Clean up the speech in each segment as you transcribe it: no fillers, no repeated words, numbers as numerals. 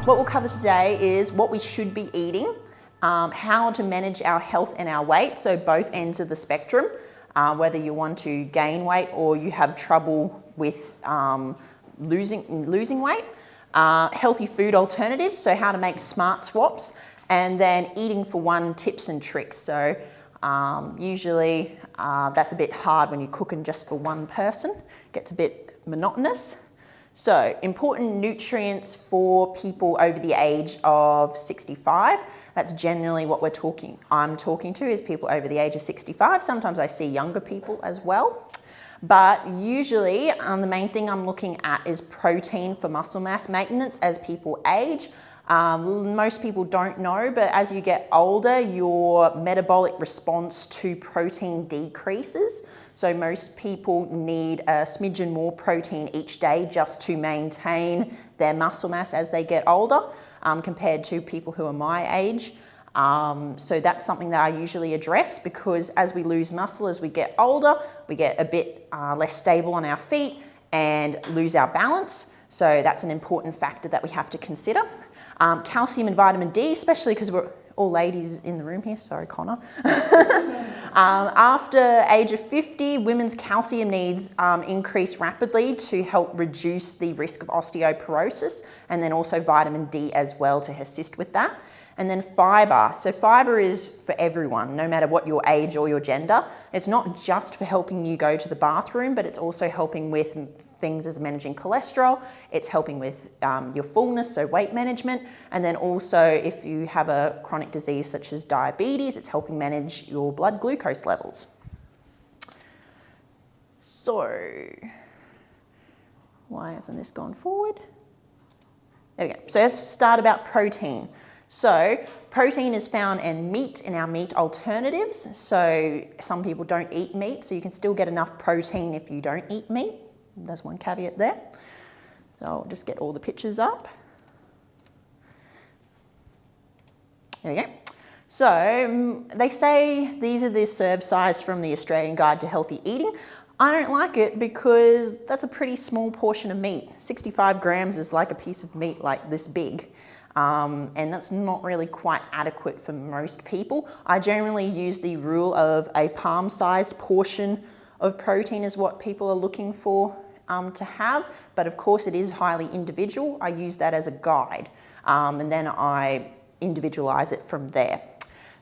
What we'll cover today is what we should be eating, how to manage our health and our weight, so both ends of the spectrum, whether you want to gain weight or you have trouble with losing weight, healthy food alternatives, so how to make smart swaps, and then eating for one tips and tricks. So usually that's a bit hard when you're cooking just for one person, it gets a bit monotonous. So important nutrients for people over the age of 65. That's generally what I'm talking to is people over the age of 65. Sometimes I see younger people as well. But usually the main thing I'm looking at is protein for muscle mass maintenance as people age. Most people don't know, but as you get older, your metabolic response to protein decreases. So most people need a smidgen more protein each day just to maintain their muscle mass as they get older, compared to people who are my age. So that's something that I usually address, because as we lose muscle, as we get older, we get a bit less stable on our feet and lose our balance. So that's an important factor that we have to consider. Calcium and vitamin D, especially because we're all ladies in the room here, sorry Connor. After age of 50, women's calcium needs increase rapidly to help reduce the risk of osteoporosis, and then also vitamin D as well to assist with that. And then fibre. So fibre is for everyone, no matter what your age or your gender. It's not just for helping you go to the bathroom, but it's also helping with things as managing cholesterol. It's helping with your fullness, so weight management. And then also if you have a chronic disease such as diabetes, it's helping manage your blood glucose levels. So, why hasn't this gone forward? There we go. So let's start about protein. So protein is found in meat, in our meat alternatives. So some people don't eat meat, so you can still get enough protein if you don't eat meat. There's one caveat there. So I'll just get all the pictures up. There we go. So they say these are the serve size from the Australian Guide to Healthy Eating. I don't like it because that's a pretty small portion of meat. 65 grams is like a piece of meat like this big. And that's not really quite adequate for most people. I generally use the rule of a palm-sized portion of protein is what people are looking for to have, but of course it is highly individual. I use that as a guide, and then I individualize it from there.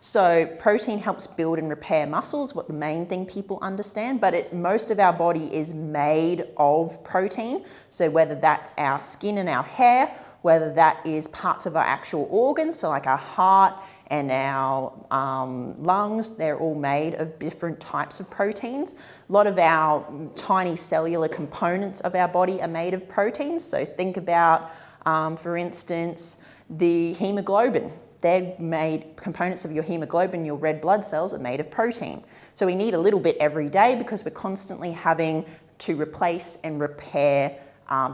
So protein helps build and repair muscles, what the main thing people understand, but most of our body is made of protein. So whether that's our skin and our hair, whether that is parts of our actual organs, so like our heart and our lungs, they're all made of different types of proteins. A lot of our tiny cellular components of our body are made of proteins. So think about, for instance, the hemoglobin. They're made, components of your hemoglobin, your red blood cells, are made of protein. So we need a little bit every day because we're constantly having to replace and repair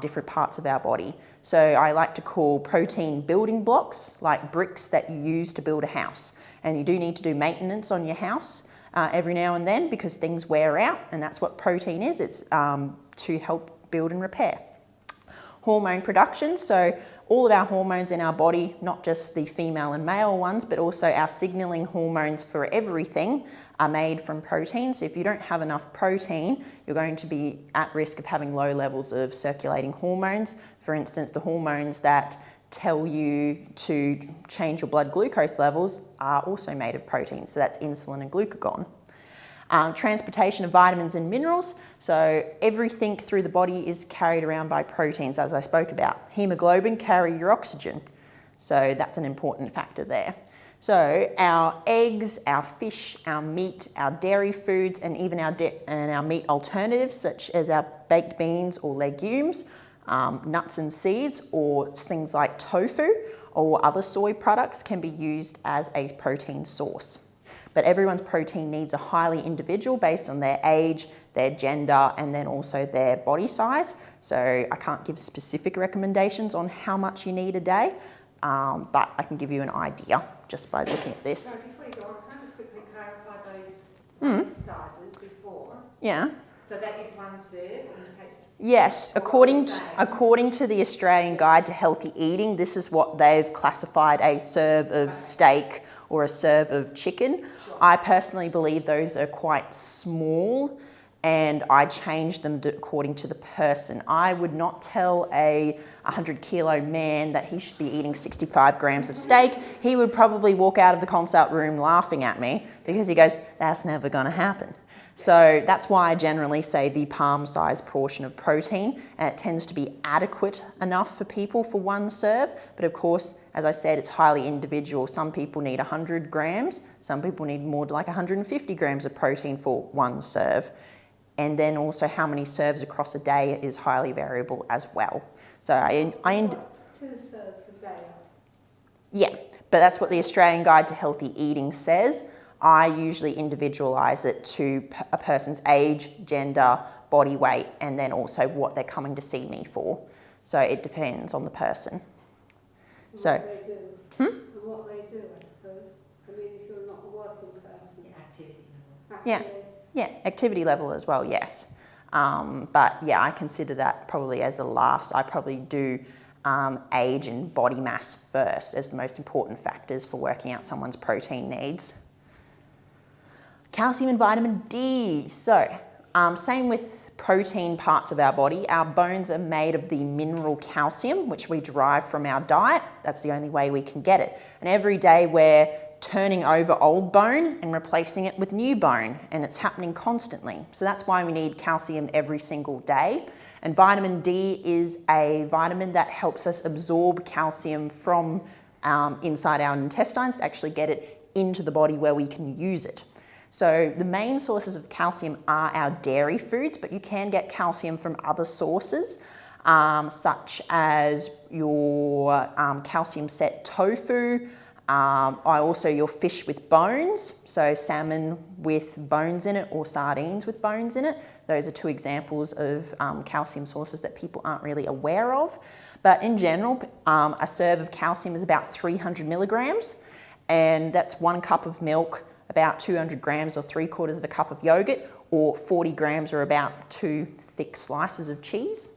different parts of our body. So I like to call protein building blocks, like bricks that you use to build a house. And you do need to do maintenance on your house every now and then because things wear out, and that's what protein is. It's to help build and repair. Hormone production, so all of our hormones in our body, not just the female and male ones, but also our signaling hormones for everything are made from protein. So if you don't have enough protein, you're going to be at risk of having low levels of circulating hormones. For instance, the hormones that tell you to change your blood glucose levels are also made of protein. So that's insulin and glucagon. Transportation of vitamins and minerals. So everything through the body is carried around by proteins, as I spoke about. Hemoglobin carry your oxygen. So that's an important factor there. So our eggs, our fish, our meat, our dairy foods, and even our meat alternatives, such as our baked beans or legumes, nuts and seeds, or things like tofu or other soy products can be used as a protein source. But everyone's protein needs are highly individual based on their age, their gender, and then also their body size. So I can't give specific recommendations on how much you need a day, but I can give you an idea just by looking at this. So before you go on, can I just quickly clarify those sizes before? Yeah. So So that is one serve? Yes, according to the Australian Guide to Healthy Eating, this is what they've classified a serve of steak or a serve of chicken. Sure. I personally believe those are quite small, and I change them according to the person. I would not tell a 100-kilo man that he should be eating 65 grams of steak. He would probably walk out of the consult room laughing at me because he goes, that's never going to happen. So that's why I generally say the palm-sized portion of protein, and it tends to be adequate enough for people for one serve. But of course, as I said, it's highly individual. Some people need 100 grams, some people need more like 150 grams of protein for one serve. And then also how many serves across a day is highly variable as well. So I 2 serves a day. yeah, but that's what the Australian Guide to Healthy Eating says. I usually individualise it to a person's age, gender, body weight, and then also what they're coming to see me for. So it depends on the person. And So, what they do. And what they do, I suppose. I mean, if you're not a working person. Activity. yeah, yeah, activity level as well, yes. But yeah, I consider that probably as the last. I probably do age and body mass first as the most important factors for working out someone's protein needs. Calcium and vitamin D. So, same with protein parts of our body. Our bones are made of the mineral calcium, which we derive from our diet. That's the only way we can get it. And every day we're turning over old bone and replacing it with new bone, and it's happening constantly. So that's why we need calcium every single day. And vitamin D is a vitamin that helps us absorb calcium from inside our intestines to actually get it into the body where we can use it. So the main sources of calcium are our dairy foods, but you can get calcium from other sources, such as your calcium set tofu, also your fish with bones, so salmon with bones in it or sardines with bones in it. Those are 2 examples of calcium sources that people aren't really aware of. But in general, a serve of calcium is about 300 milligrams, and that's 1 cup of milk, about 200 grams or 3/4 of a cup of yogurt, or 40 grams or about 2 thick slices of cheese.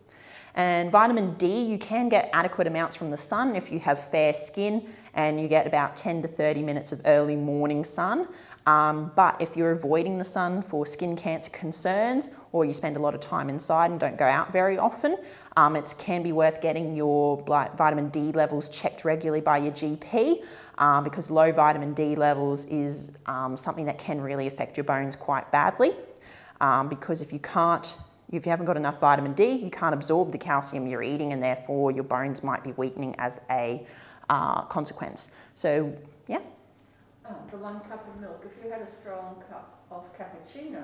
And vitamin D, you can get adequate amounts from the sun if you have fair skin, and you get about 10 to 30 minutes of early morning sun. But if you're avoiding the sun for skin cancer concerns, or you spend a lot of time inside and don't go out very often, it can be worth getting your vitamin D levels checked regularly by your GP, because low vitamin D levels is something that can really affect your bones quite badly. Because if you haven't got enough vitamin D, you can't absorb the calcium you're eating, and therefore your bones might be weakening as a consequence. So, yeah. For 1 cup of milk, if you had a strong cup of cappuccino,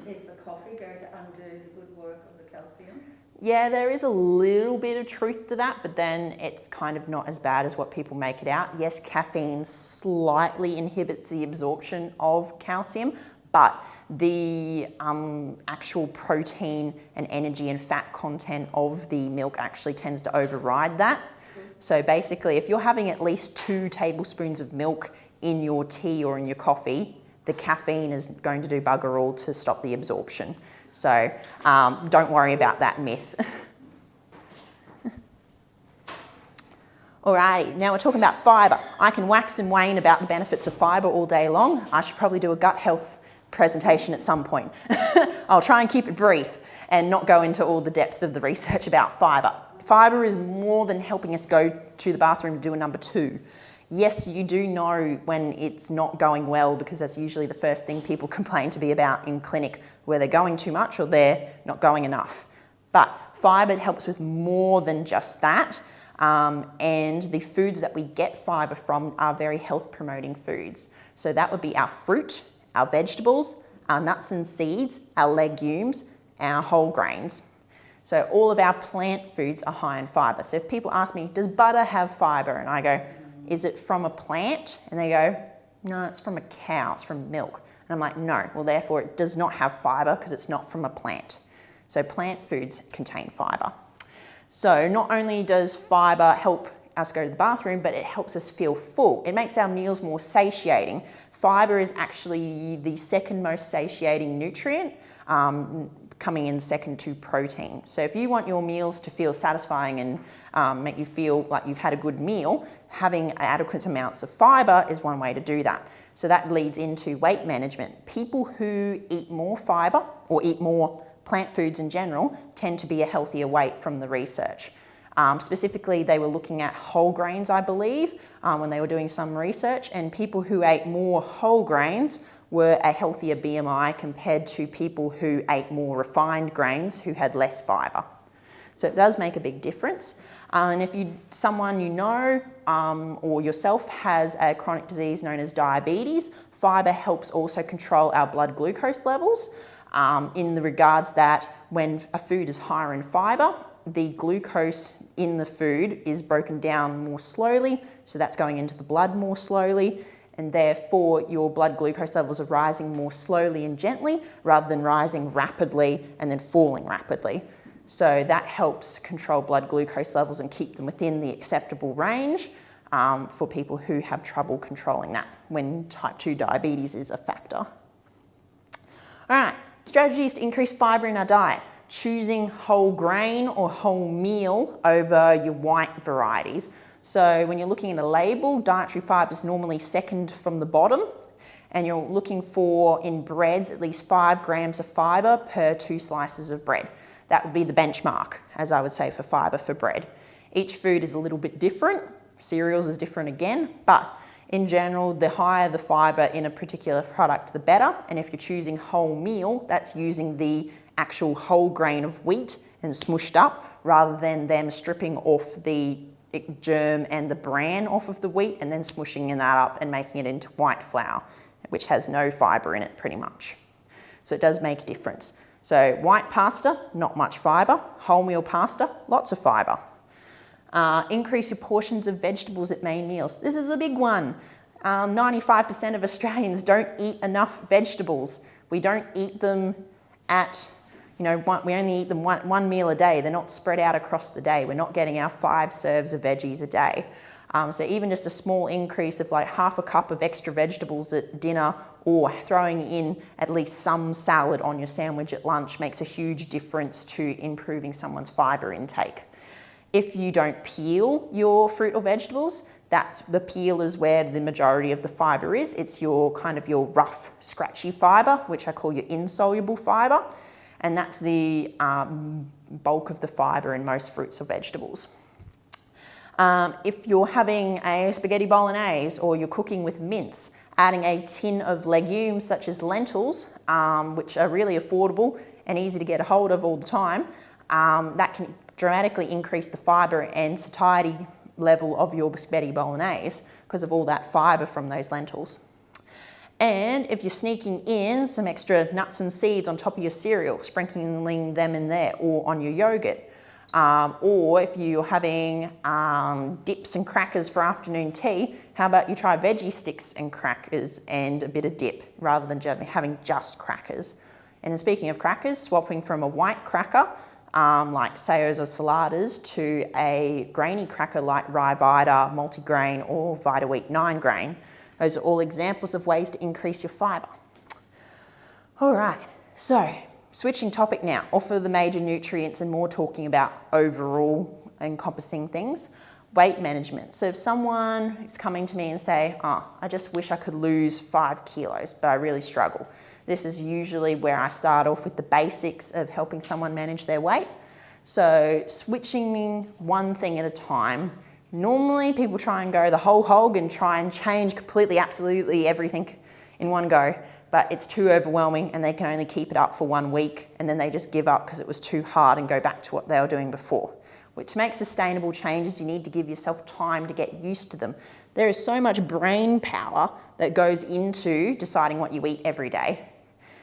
is the coffee going to undo the good work of the calcium? Yeah, there is a little bit of truth to that, but then it's kind of not as bad as what people make it out. Yes, caffeine slightly inhibits the absorption of calcium, but the actual protein and energy and fat content of the milk actually tends to override that. So basically, if you're having at least 2 tablespoons of milk in your tea or in your coffee, the caffeine is going to do bugger all to stop the absorption. So don't worry about that myth. Alrighty, now we're talking about fibre. I can wax and wane about the benefits of fibre all day long. I should probably do a gut health presentation at some point. I'll try and keep it brief and not go into all the depths of the research about fibre. Fibre is more than helping us go to the bathroom to do a number 2. Yes, you do know when it's not going well, because that's usually the first thing people complain to me about in clinic, where they're going too much or they're not going enough. But fibre helps with more than just that. And the foods that we get fibre from are very health promoting foods. So that would be our fruit, our vegetables, our nuts and seeds, our legumes, our whole grains. So all of our plant foods are high in fibre. So if people ask me, does butter have fibre? And I go, is it from a plant? And they go, no, it's from a cow, it's from milk. And I'm like, no, well, therefore it does not have fibre because it's not from a plant. So plant foods contain fibre. So not only does fibre help us go to the bathroom, but it helps us feel full. It makes our meals more satiating. fibre is actually the second most satiating nutrient, coming in second to protein. So if you want your meals to feel satisfying and make you feel like you've had a good meal, having adequate amounts of fibre is one way to do that. So that leads into weight management. People who eat more fibre or eat more plant foods in general tend to be a healthier weight from the research. Specifically, they were looking at whole grains, I believe, when they were doing some research, and people who ate more whole grains were a healthier BMI compared to people who ate more refined grains who had less fibre. So it does make a big difference. And if someone you know or yourself has a chronic disease known as diabetes, fibre helps also control our blood glucose levels in the regards that when a food is higher in fibre, the glucose in the food is broken down more slowly, so that's going into the blood more slowly, and therefore your blood glucose levels are rising more slowly and gently rather than rising rapidly and then falling rapidly. So that helps control blood glucose levels and keep them within the acceptable range for people who have trouble controlling that when type 2 diabetes is a factor. All right, strategies to increase fibre in our diet. Choosing whole grain or whole meal over your white varieties. So when you're looking at a label, dietary fibre is normally second from the bottom, and you're looking for, in breads, at least 5 grams of fibre per 2 slices of bread. That would be the benchmark, as I would say, for fibre for bread. Each food is a little bit different. Cereals is different again, but in general, the higher the fibre in a particular product, the better. And if you're choosing whole meal, that's using the actual whole grain of wheat and smushed up, rather than them stripping off the germ and the bran off of the wheat and then smushing that up and making it into white flour, which has no fibre in it pretty much. So it does make a difference. So white pasta, not much fibre. Wholemeal pasta, lots of fibre. Increase your portions of vegetables at main meals. This is a big one. 95% of Australians don't eat enough vegetables. We don't eat them at, we only eat them one meal a day. They're not spread out across the day. We're not getting our 5 serves of veggies a day. So even just a small increase of like half a cup of extra vegetables at dinner, or throwing in at least some salad on your sandwich at lunch, makes a huge difference to improving someone's fibre intake. If you don't peel your fruit or vegetables, the peel is where the majority of the fibre is. It's your rough, scratchy fibre, which I call your insoluble fibre, and that's the bulk of the fibre in most fruits or vegetables. If you're having a spaghetti bolognese or you're cooking with mince, adding a tin of legumes such as lentils, which are really affordable and easy to get a hold of all the time, that can dramatically increase the fibre and satiety level of your spaghetti bolognese because of all that fibre from those lentils. And if you're sneaking in some extra nuts and seeds on top of your cereal, sprinkling them in there, or on your yogurt, or if you're having dips and crackers for afternoon tea, how about you try veggie sticks and crackers and a bit of dip rather than having just crackers. And speaking of crackers, swapping from a white cracker like Sayos or Saladas to a grainy cracker like Rye Vita, multigrain, or Vita Wheat 9 grain. Those are all examples of ways to increase your fibre. All right, so switching topic now, off of the major nutrients and more talking about overall encompassing things, weight management. So if someone is coming to me and say, I just wish I could lose 5 kilos, but I really struggle. This is usually where I start off with the basics of helping someone manage their weight. So switching one thing at a time. Normally people try and go the whole hog and try and change completely, absolutely everything in one go, but it's too overwhelming and they can only keep it up for 1 week and then they just give up because it was too hard and go back to what they were doing before. To make sustainable changes, you need to give yourself time to get used to them. There is so much brain power that goes into deciding what you eat every day.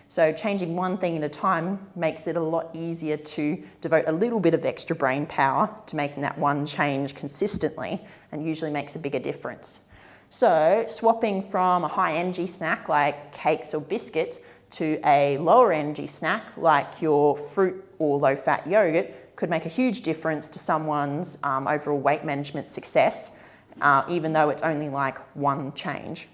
So changing one thing at a time makes it a lot easier to devote a little bit of extra brain power to making that one change consistently, and usually makes a bigger difference. So swapping from a high energy snack like cakes or biscuits to a lower energy snack like your fruit or low fat yogurt could make a huge difference to someone's overall weight management success, even though it's only like one change.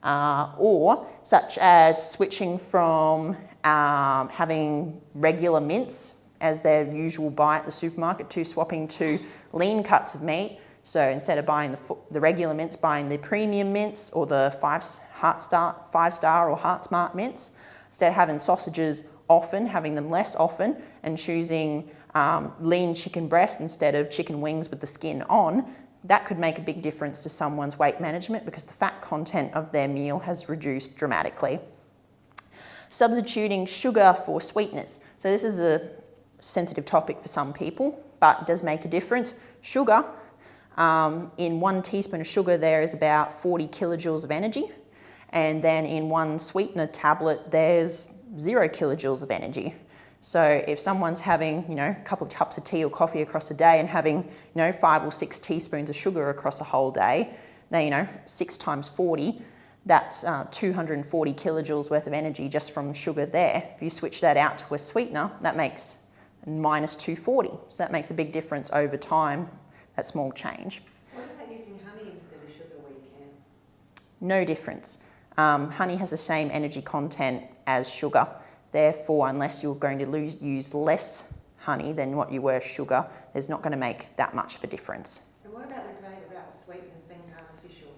or such as switching from having regular mince as their usual buy at the supermarket to swapping to lean cuts of meat. So instead of buying the regular mince, buying the premium mince or the five-star or Heart Smart mince. Instead of having sausages often, having them less often, and choosing lean chicken breast instead of chicken wings with the skin on, that could make a big difference to someone's weight management because the fat content of their meal has reduced dramatically. Substituting sugar for sweeteners. So this is a sensitive topic for some people, but it does make a difference. Sugar, in 1 teaspoon of sugar there is about 40 kilojoules of energy, and then in 1 sweetener tablet there's 0 kilojoules of energy. So if someone's having, a couple of cups of tea or coffee across a day and having, 5 or 6 teaspoons of sugar across a whole day, then, 6 times 40, that's 240 kilojoules worth of energy just from sugar there. If you switch that out to a sweetener, that makes minus 240. So that makes a big difference over time, that small change. What about using honey instead of sugar where you can? No difference. Honey has the same energy content as sugar. Therefore, unless you're going to use less honey than what you were sugar, there's not going to make that much of a difference. And what about the debate about sweeteners being artificial?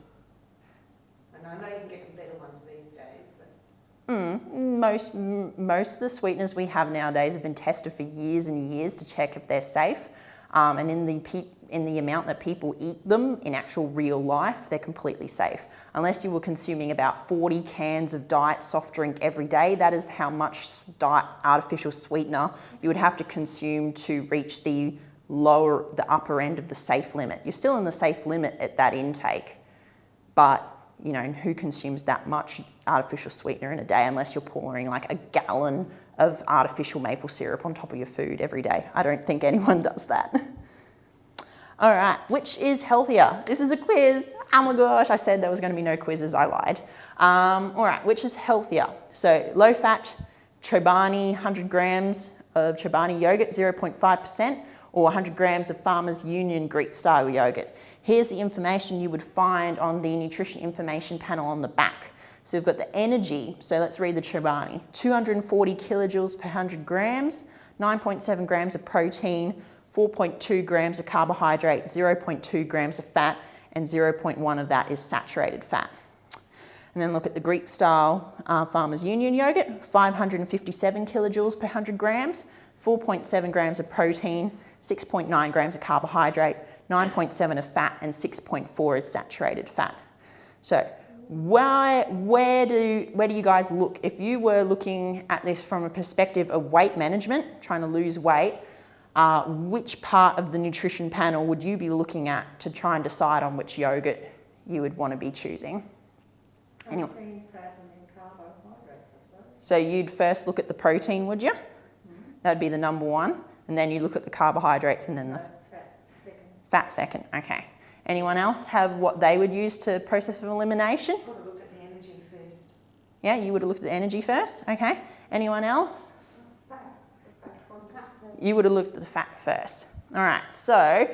And I know you can get some better ones these days, but... Most of the sweeteners we have nowadays have been tested for years and years to check if they're safe. And in the amount that people eat them in actual real life, they're completely safe. Unless you were consuming about 40 cans of diet soft drink every day, that is how much artificial sweetener you would have to consume to reach the upper end of the safe limit. You're still in the safe limit at that intake, but who consumes that much artificial sweetener in a day unless you're pouring like a gallon of artificial maple syrup on top of your food every day? I don't think anyone does that. All right, which is healthier? This is a quiz. Oh my gosh, I said there was going to be no quizzes, I lied. All right, which is healthier? So low fat, Chobani, 100 grams of Chobani yogurt, 0.5%, or 100 grams of Farmers Union Greek style yogurt. Here's the information you would find on the nutrition information panel on the back. So we've got the energy, so let's read the Chobani. 240 kilojoules per 100 grams, 9.7 grams of protein, 4.2 grams of carbohydrate, 0.2 grams of fat, and 0.1 of that is saturated fat. And then look at the Greek style Farmers Union yogurt, 557 kilojoules per 100 grams, 4.7 grams of protein, 6.9 grams of carbohydrate, 9.7 of fat, and 6.4 is saturated fat. So where do you guys look? If you were looking at this from a perspective of weight management, trying to lose weight, which part of the nutrition panel would you be looking at to try and decide on which yogurt you would want to be choosing? Anyway. Protein, fat, and then carbohydrates, I suppose. So you'd first look at the protein, would you? That'd be the number one. And then you look at the carbohydrates and then the fat second. Okay. Anyone else have what they would use to process of elimination? I would have looked at the energy first. Yeah, you would have looked at the energy first. Okay. Anyone else? You would have looked at the fat first. All right. So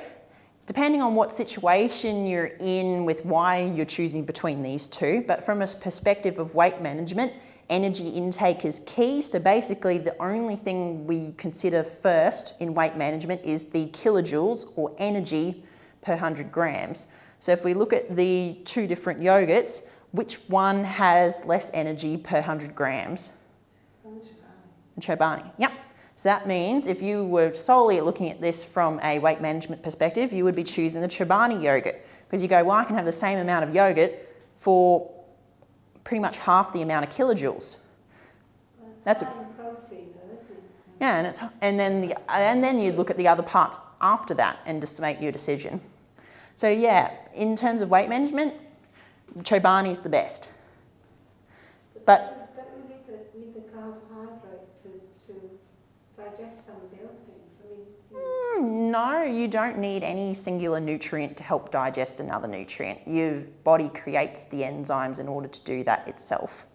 depending on what situation you're in with why you're choosing between these two, but from a perspective of weight management, energy intake is key. So basically the only thing we consider first in weight management is the kilojoules or energy per 100 grams. So if we look at the two different yogurts, which one has less energy per 100 grams? The Chobani. Yep. So that means if you were solely looking at this from a weight management perspective, you would be choosing the Chobani yogurt because you go, well, I can have the same amount of yogurt for pretty much half the amount of kilojoules. That's protein, though, isn't it? Yeah, and then you'd look at the other parts after that and just make your decision. So yeah, in terms of weight management, Chobani is the best. But don't we need the carbohydrate to digest some of the other things? I mean, no, you don't need any singular nutrient to help digest another nutrient. Your body creates the enzymes in order to do that itself.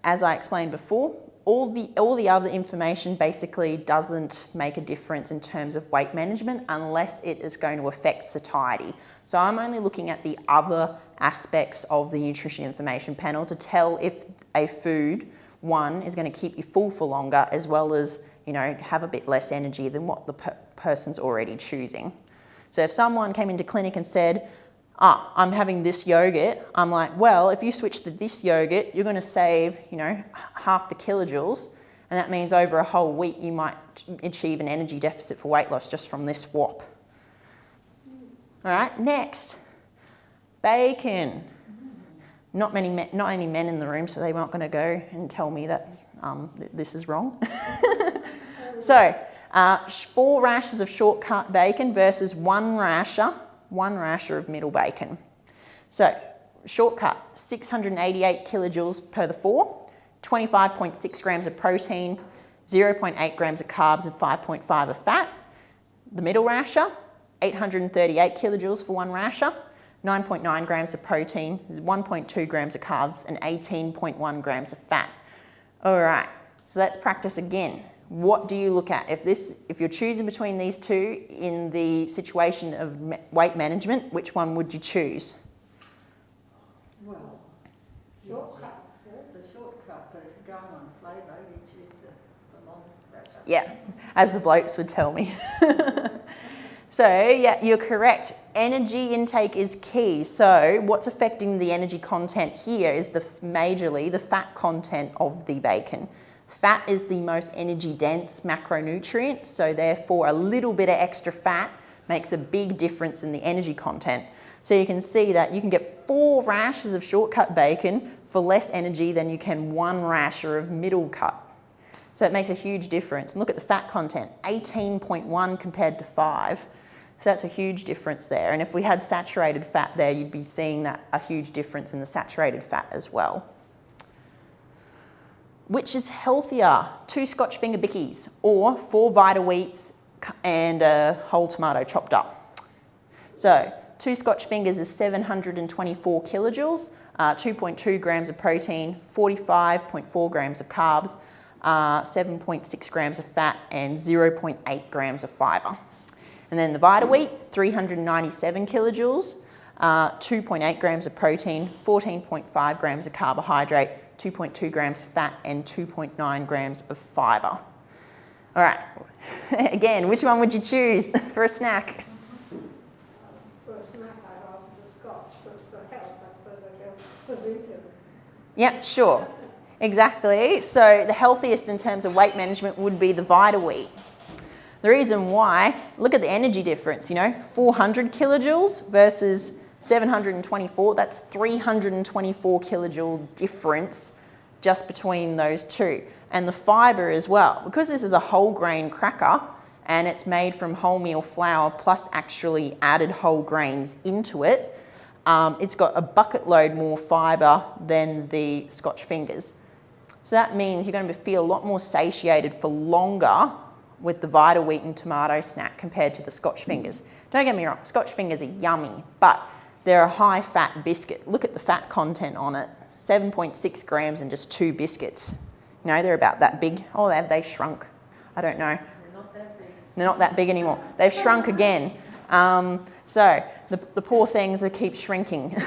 As I explained before, all the other information basically doesn't make a difference in terms of weight management unless it is going to affect satiety. So I'm only looking at the other aspects of the nutrition information panel to tell if a food, one, is going to keep you full for longer, as well as, you know, have a bit less energy than what the person's already choosing. So if someone came into clinic and said, I'm having this yogurt, I'm like, well, if you switch to this yogurt, you're going to save, you know, half the kilojoules, and that means over a whole week you might achieve an energy deficit for weight loss just from this swap. All right, next, bacon. Not any men in the room, so they're not going to go and tell me that this is wrong. So, 4 rashers of shortcut bacon versus one rasher of middle bacon. So, shortcut, 688 kilojoules per the 4, 25.6 grams of protein, 0.8 grams of carbs and 5.5 of fat. The middle rasher, 838 kilojoules for one rasher, 9.9 grams of protein, 1.2 grams of carbs and 18.1 grams of fat. All right, so let's practice again. What do you look at? If you're choosing between these two in the situation of weight management, which one would you choose? Well, shortcut. The shortcut, but if you're going on flavour, you choose the long rasher. Yeah, as the blokes would tell me. So, yeah, you're correct. Energy intake is key. So what's affecting the energy content here is majorly the fat content of the bacon. Fat is the most energy dense macronutrient, so therefore a little bit of extra fat makes a big difference in the energy content. So you can see that you can get 4 rashers of shortcut bacon for less energy than you can 1 rasher of middle cut. So it makes a huge difference. And look at the fat content, 18.1 compared to 5. So that's a huge difference there. And if we had saturated fat there, you'd be seeing that a huge difference in the saturated fat as well. Which is healthier, 2 Scotch finger bickies or 4 Vita Wheats and a whole tomato chopped up? So 2 Scotch fingers is 724 kilojoules, 2.2 grams of protein, 45.4 grams of carbs, 7.6 grams of fat and 0.8 grams of fibre. And then the Vita Wheat, 397 kilojoules, 2.8 grams of protein, 14.5 grams of carbohydrate, 2.2 grams of fat and 2.9 grams of fibre. All right, again, which one would you choose for a snack? For a snack, I love the Scotch, but for health, I suppose I go for gluten. Yeah, sure, exactly. So the healthiest in terms of weight management would be the Vita Wheat. The reason why, look at the energy difference, you know, 400 kilojoules versus 724, that's 324 kilojoule difference just between those two. And the fibre as well, because this is a whole grain cracker and it's made from wholemeal flour plus actually added whole grains into it, it's got a bucket load more fibre than the Scotch fingers. So that means you're going to feel a lot more satiated for longer with the Vita Wheat and tomato snack compared to the Scotch fingers. Don't get me wrong, Scotch fingers are yummy, but they're a high fat biscuit. Look at the fat content on it, 7.6 grams and just 2 biscuits. You know, they're about that big. Oh, have they shrunk? I don't know. They're not that big. They're not that big anymore. They've shrunk again. So the poor things keep shrinking.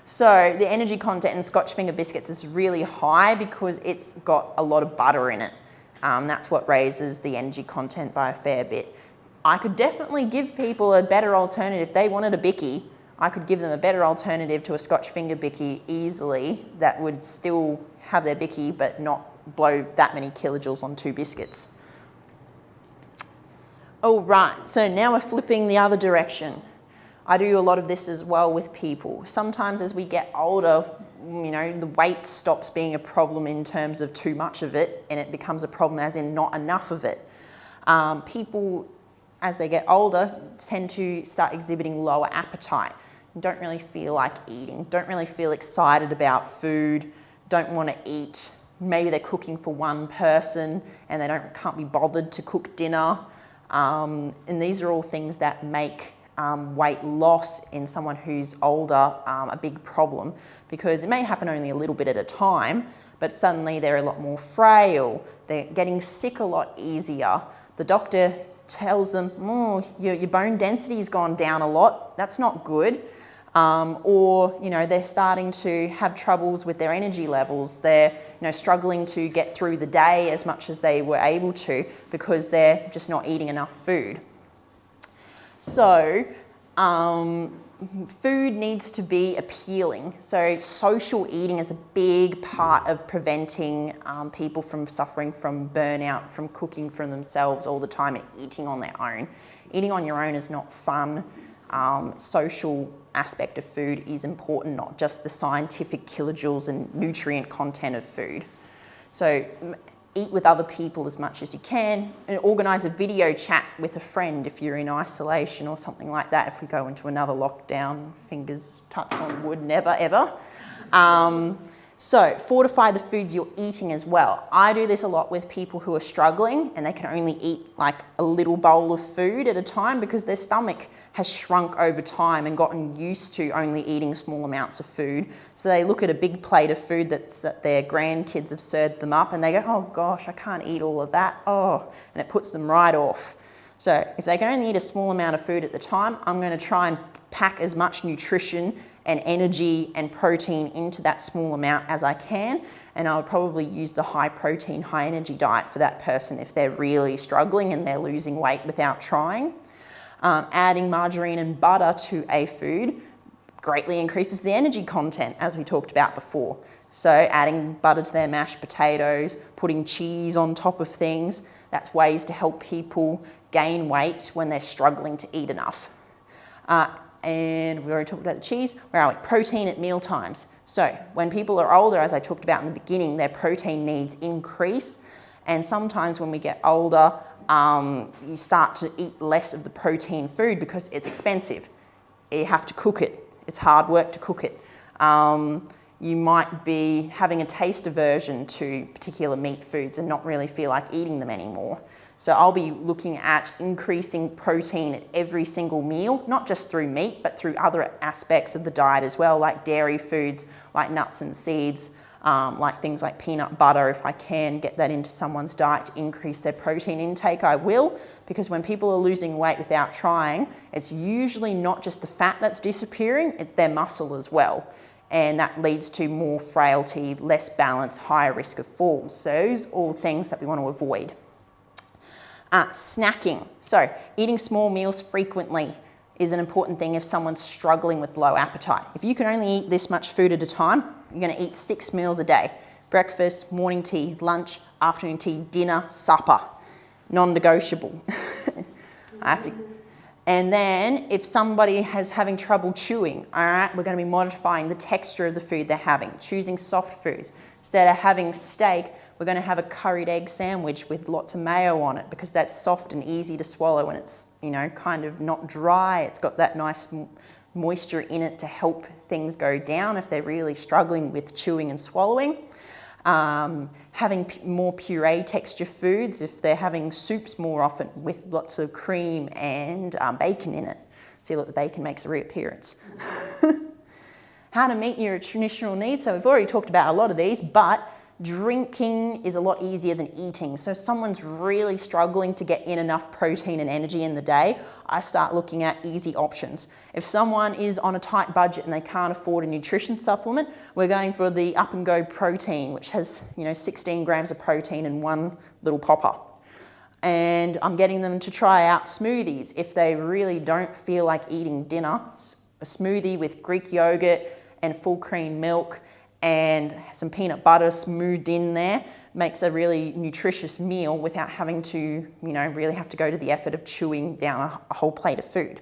So the energy content in Scotch finger biscuits is really high because it's got a lot of butter in it. That's what raises the energy content by a fair bit. I could definitely give people a better alternative. If they wanted a bicky, I could give them a better alternative to a Scotch finger bicky easily that would still have their bicky but not blow that many kilojoules on 2 biscuits. All right, so now we're flipping the other direction. I do a lot of this as well with people. Sometimes as we get older, you know, the weight stops being a problem in terms of too much of it and it becomes a problem as in not enough of it. People, as they get older, tend to start exhibiting lower appetite, don't really feel like eating, don't really feel excited about food, don't want to eat. Maybe they're cooking for one person and they can't be bothered to cook dinner. And these are all things that make weight loss in someone who's older a big problem, because it may happen only a little bit at a time, but suddenly they're a lot more frail. They're getting sick a lot easier. The doctor tells them, oh, your bone density's gone down a lot. That's not good. Or, you know, they're starting to have troubles with their energy levels. They're, you know, struggling to get through the day as much as they were able to because they're just not eating enough food. So, food needs to be appealing. So social eating is a big part of preventing people from suffering from burnout, from cooking for themselves all the time and eating on their own. Eating on your own is not fun. Social aspect of food is important, not just the scientific kilojoules and nutrient content of food. So eat with other people as much as you can, and organise a video chat with a friend if you're in isolation or something like that. If we go into another lockdown, fingers touch on wood, never ever. So fortify the foods you're eating as well. I do this a lot with people who are struggling and they can only eat like a little bowl of food at a time because their stomach has shrunk over time and gotten used to only eating small amounts of food. So they look at a big plate of food that their grandkids have served them up and they go, oh gosh, I can't eat all of that. Oh, and it puts them right off. So if they can only eat a small amount of food at the time, I'm going to try and pack as much nutrition and energy and protein into that small amount as I can. And I would probably use the high protein, high energy diet for that person if they're really struggling and they're losing weight without trying. Adding margarine and butter to a food greatly increases the energy content, as we talked about before. So adding butter to their mashed potatoes, putting cheese on top of things, that's ways to help people gain weight when they're struggling to eat enough. And we already talked about the cheese. Where are we? Protein at meal times. So when people are older, as I talked about in the beginning, their protein needs increase. And sometimes when we get older, you start to eat less of the protein food because it's expensive. You have to cook it. It's hard work to cook it. You might be having a taste aversion to particular meat foods and not really feel like eating them anymore. So I'll be looking at increasing protein at every single meal, not just through meat, but through other aspects of the diet as well, like dairy foods, like nuts and seeds, like things like peanut butter. If I can get that into someone's diet to increase their protein intake, I will, because when people are losing weight without trying, it's usually not just the fat that's disappearing, it's their muscle as well. And that leads to more frailty, less balance, higher risk of falls. So those are all things that we want to avoid. Snacking. So eating small meals frequently is an important thing if someone's struggling with low appetite. If you can only eat this much food at a time, you're going to eat 6 meals a day. Breakfast, morning tea, lunch, afternoon tea, dinner, supper. Non-negotiable. And then if somebody is having trouble chewing, all right, we're going to be modifying the texture of the food they're having, choosing soft foods. Instead of having steak, we're going to have a curried egg sandwich with lots of mayo on it because that's soft and easy to swallow and it's, you know, kind of not dry. It's got that nice moisture in it to help things go down if they're really struggling with chewing and swallowing. Having more puree texture foods if they're having soups more often with lots of cream and bacon in it. See, look, the bacon makes a reappearance. How to meet your nutritional needs. So we've already talked about a lot of these, but drinking is a lot easier than eating. So if someone's really struggling to get in enough protein and energy in the day, I start looking at easy options. If someone is on a tight budget and they can't afford a nutrition supplement, we're going for the Up and Go protein, which has, you know, 16 grams of protein in one little popper. And I'm getting them to try out smoothies. If they really don't feel like eating dinner, a smoothie with Greek yogurt and full cream milk and some peanut butter smoothed in there makes a really nutritious meal without having to, you know, really have to go to the effort of chewing down a whole plate of food.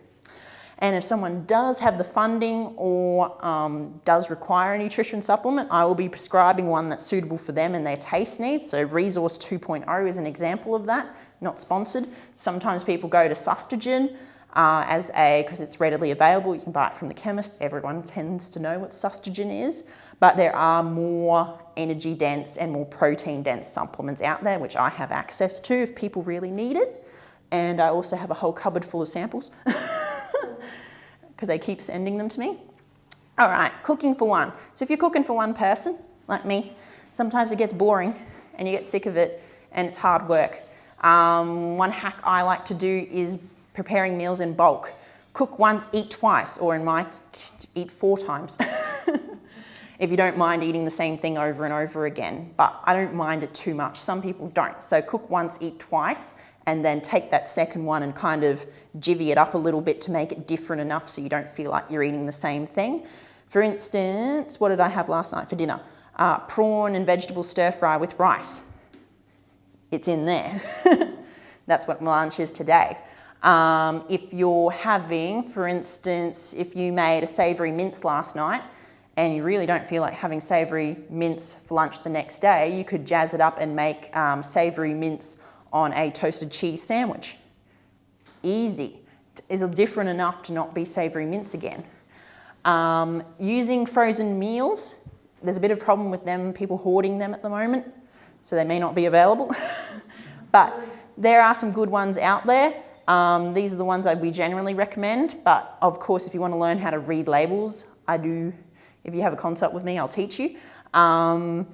And if someone does have the funding or does require a nutrition supplement, I will be prescribing one that's suitable for them and their taste needs. So Resource 2.0 is an example of that, not sponsored. Sometimes people go to Sustagen because it's readily available. You can buy it from the chemist. Everyone tends to know what Sustagen is. But there are more energy dense and more protein dense supplements out there, which I have access to if people really need it. And I also have a whole cupboard full of samples because they keep sending them to me. All right, cooking for one. So if you're cooking for one person, like me, Sometimes it gets boring and you get sick of it and it's hard work. One hack I like to do is preparing meals in bulk. Cook once, eat twice, or in my, eat 4 times. If you don't mind eating the same thing over and over again, but I don't mind it too much. Some people don't. So cook once, eat twice, and then take that second one and kind of jivvy it up a little bit to make it different enough so you don't feel like you're eating the same thing. For instance, what did I have last night for dinner? Prawn and vegetable stir fry with rice. It's in there. That's what my lunch is today. If you're having, for instance, if you made a savoury mince last night and you really don't feel like having savoury mince for lunch the next day, you could jazz it up and make savoury mince on a toasted cheese sandwich. Easy. Is different enough to not be savoury mince again. Using frozen meals, there's a bit of a problem with them, people hoarding them at the moment, so they may not be available. But there are some good ones out there. These are the ones we generally recommend, but of course if you want to learn how to read labels, I do. If you have a consult with me, I'll teach you. Frozen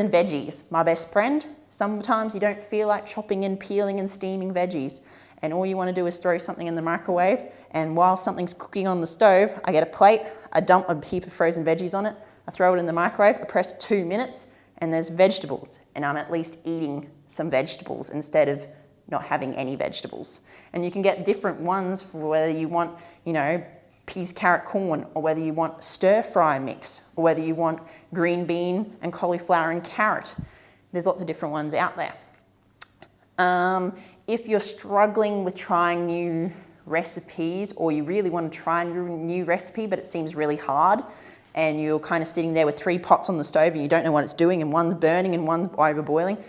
veggies, my best friend. Sometimes you don't feel like chopping and peeling and steaming veggies, and all you want to do is throw something in the microwave, and while something's cooking on the stove, I get a plate, I dump a heap of frozen veggies on it, I throw it in the microwave, I press 2 minutes, and there's vegetables, and I'm at least eating some vegetables instead of not having any vegetables. And you can get different ones for whether you want, you know, peas, carrot, corn, or whether you want stir fry mix, or whether you want green bean and cauliflower and carrot. There's lots of different ones out there. If you're struggling with trying new recipes, or you really want to try a new recipe but it seems really hard, and you're kind of sitting there with 3 pots on the stove and you don't know what it's doing, and one's burning and one's overboiling,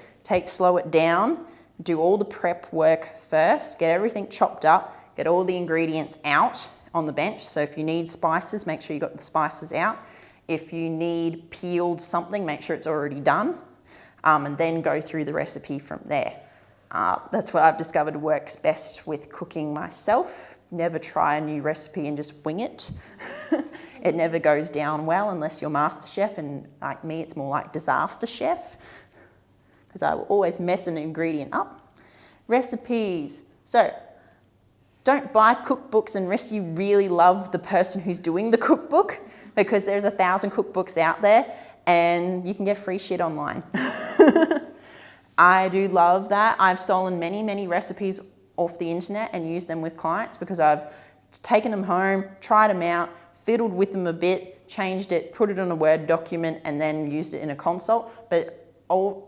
slow it down, do all the prep work first, get everything chopped up, get all the ingredients out on the bench. So if you need spices, make sure you got the spices out. If you need peeled something, make sure it's already done, and then go through the recipe from there. That's what I've discovered works best with cooking myself. Never try a new recipe and just wing it. It never goes down well unless you're master chef, and like me, it's more like disaster chef, because I will always mess an ingredient up. Recipes. So don't buy cookbooks unless you really love the person who's doing the cookbook, because there's 1,000 cookbooks out there and you can get free shit online. I do love that. I've stolen many, many recipes off the internet and used them with clients, because I've taken them home, tried them out, fiddled with them a bit, changed it, put it on a Word document, and then used it in a consult. But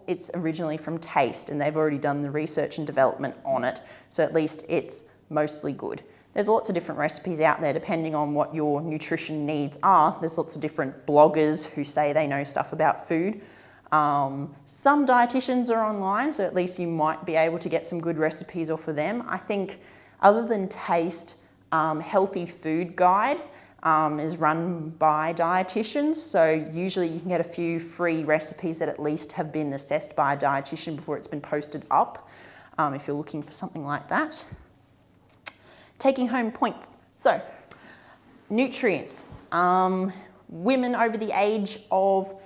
it's originally from Taste, and they've already done the research and development on it. So at least it's mostly good. There's lots of different recipes out there depending on what your nutrition needs are. There's lots of different bloggers who say they know stuff about food. Some dietitians are online, so at least you might be able to get some good recipes off of them. I think other than Taste, Healthy Food Guide is run by dietitians, so usually you can get a few free recipes that at least have been assessed by a dietitian before it's been posted up, if you're looking for something like that. Taking home points. So, nutrients. Women over the age of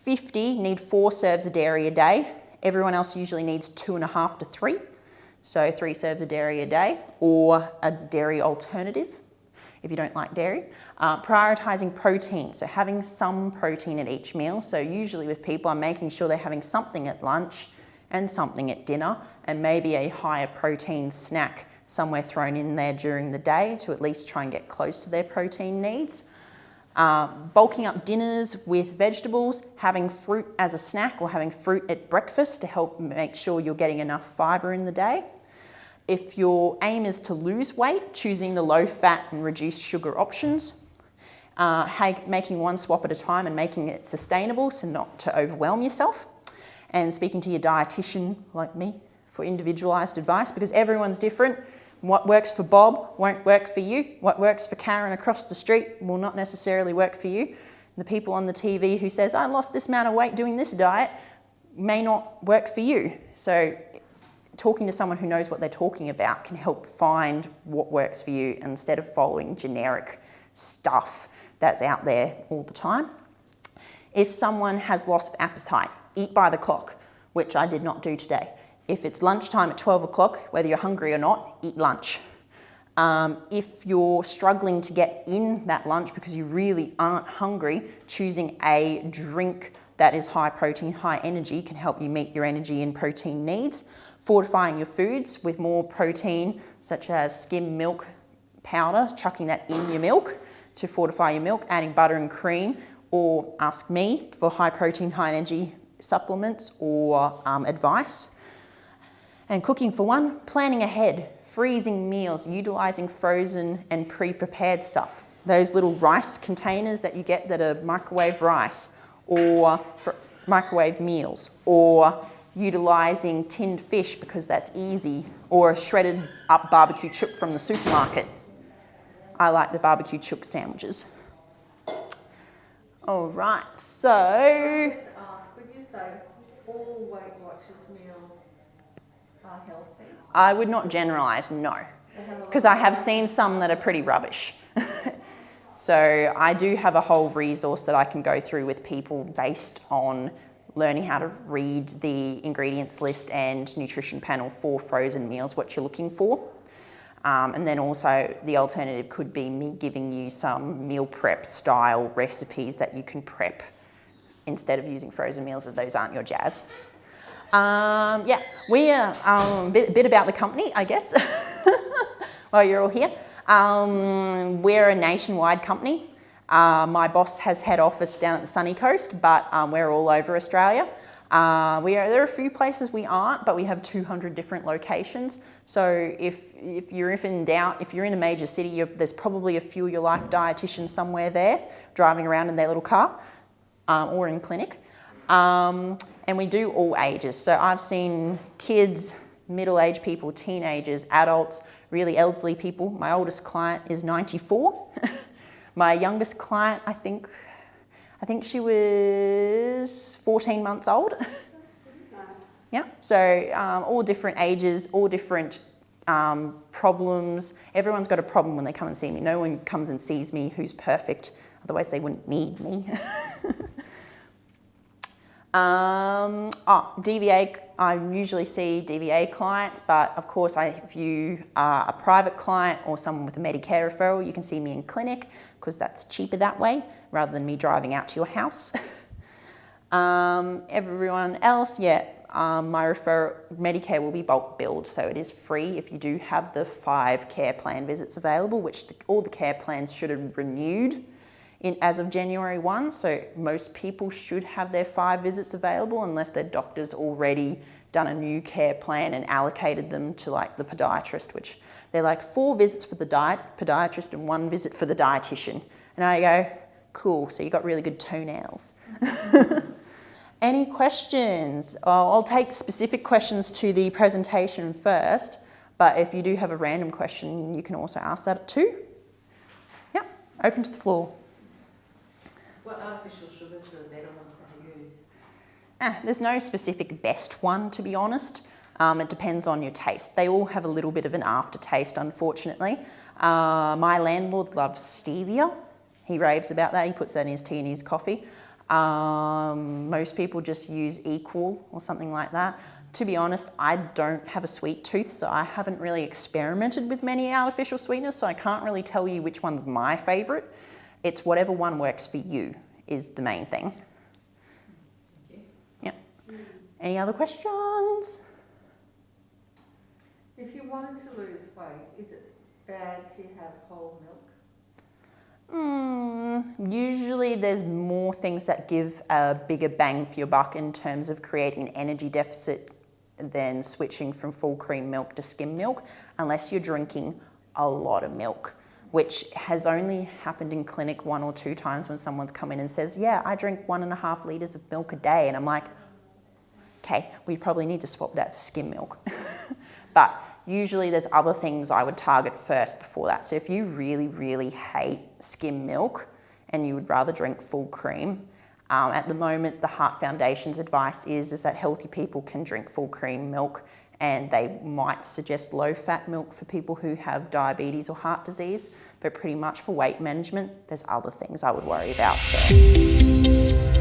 50 need 4 serves of dairy a day. Everyone else usually needs 2.5 to 3. So 3 serves of dairy a day, or a dairy alternative if you don't like dairy. Prioritising protein, so having some protein at each meal. So usually with people, I'm making sure they're having something at lunch and something at dinner, and maybe a higher protein snack somewhere thrown in there during the day to at least try and get close to their protein needs. Bulking up dinners with vegetables, having fruit as a snack, or having fruit at breakfast to help make sure you're getting enough fibre in the day. If your aim is to lose weight, choosing the low fat and reduced sugar options. Making one swap at a time and making it sustainable, so not to overwhelm yourself. And speaking to your dietitian, like me, for individualised advice, because everyone's different. What works for Bob won't work for you. What works for Karen across the street will not necessarily work for you. The people on the TV who says, I lost this amount of weight doing this diet, may not work for you. So talking to someone who knows what they're talking about can help find what works for you instead of following generic stuff that's out there all the time. If someone has loss of appetite, eat by the clock, which I did not do today. If it's lunchtime at 12 o'clock, whether you're hungry or not, eat lunch. If you're struggling to get in that lunch because you really aren't hungry, choosing a drink that is high protein, high energy can help you meet your energy and protein needs. Fortifying your foods with more protein, such as skim milk powder, chucking that in your milk to fortify your milk, adding butter and cream, or ask me for high protein, high energy supplements or advice. And cooking for one, planning ahead, freezing meals, utilizing frozen and pre-prepared stuff. Those little rice containers that you get that are microwave rice or for microwave meals, or utilizing tinned fish because that's easy, or a shredded up barbecue chook from the supermarket. I like the barbecue chook sandwiches. All right, so... Would you say all Weight Watchers meals are healthy? I would not generalise, no, because I have seen some that are pretty rubbish. So I do have a whole resource that I can go through with people based on learning how to read the ingredients list and nutrition panel for frozen meals, what you're looking for. And then also the alternative could be me giving you some meal prep style recipes that you can prep instead of using frozen meals if those aren't your jazz. Yeah, we are a bit about the company, I guess, while you're all here. We're a nationwide company. My boss has head office down at the sunny coast, but we're all over Australia. There are a few places we aren't, but we have 200 different locations. So if you're in doubt, if you're in a major city, there's probably a Fuel Your Life dietitian somewhere there, driving around in their little car, or in clinic. And we do all ages. So I've seen kids, middle-aged people, teenagers, adults, really elderly people. My oldest client is 94. My youngest client, I think she was 14 months old. Yeah, so all different ages, all different problems. Everyone's got a problem when they come and see me. No one comes and sees me who's perfect, otherwise they wouldn't need me. DVA, I usually see DVA clients, but of course if you are a private client or someone with a Medicare referral, you can see me in clinic because that's cheaper that way rather than me driving out to your house. Everyone else, yeah, my Medicare will be bulk billed, so it is free if you do have the 5 care plan visits available, which all the care plans should have renewed as of January 1, so most people should have their 5 visits available unless their doctor's already done a new care plan and allocated them to like the podiatrist, which they're like 4 visits for the podiatrist and 1 visit for the dietitian. And I go, cool, so you got really good toenails. Any questions? I'll take specific questions to the presentation first, but if you do have a random question, you can also ask that too. Yeah, open to the floor. What artificial sugars are the better ones to use? There's no specific best one, to be honest. It depends on your taste. They all have a little bit of an aftertaste, unfortunately. My landlord loves stevia. He raves about that. He puts that in his tea and his coffee. Most people just use Equal or something like that. To be honest, I don't have a sweet tooth, so I haven't really experimented with many artificial sweeteners, so I can't really tell you which one's my favourite. It's whatever one works for you is the main thing. Yeah. Any other questions? If you wanted to lose weight, is it bad to have whole milk? Usually there's more things that give a bigger bang for your buck in terms of creating an energy deficit than switching from full cream milk to skim milk, unless you're drinking a lot of milk, which has only happened in clinic 1 or 2 times when someone's come in and says, yeah, I drink 1.5 litres of milk a day. And I'm like, okay, we probably need to swap that to skim milk. But usually there's other things I would target first before that. So if you really, really hate skim milk and you would rather drink full cream, at the moment, the Heart Foundation's advice is that healthy people can drink full cream milk, and they might suggest low-fat milk for people who have diabetes or heart disease, but pretty much for weight management, there's other things I would worry about first.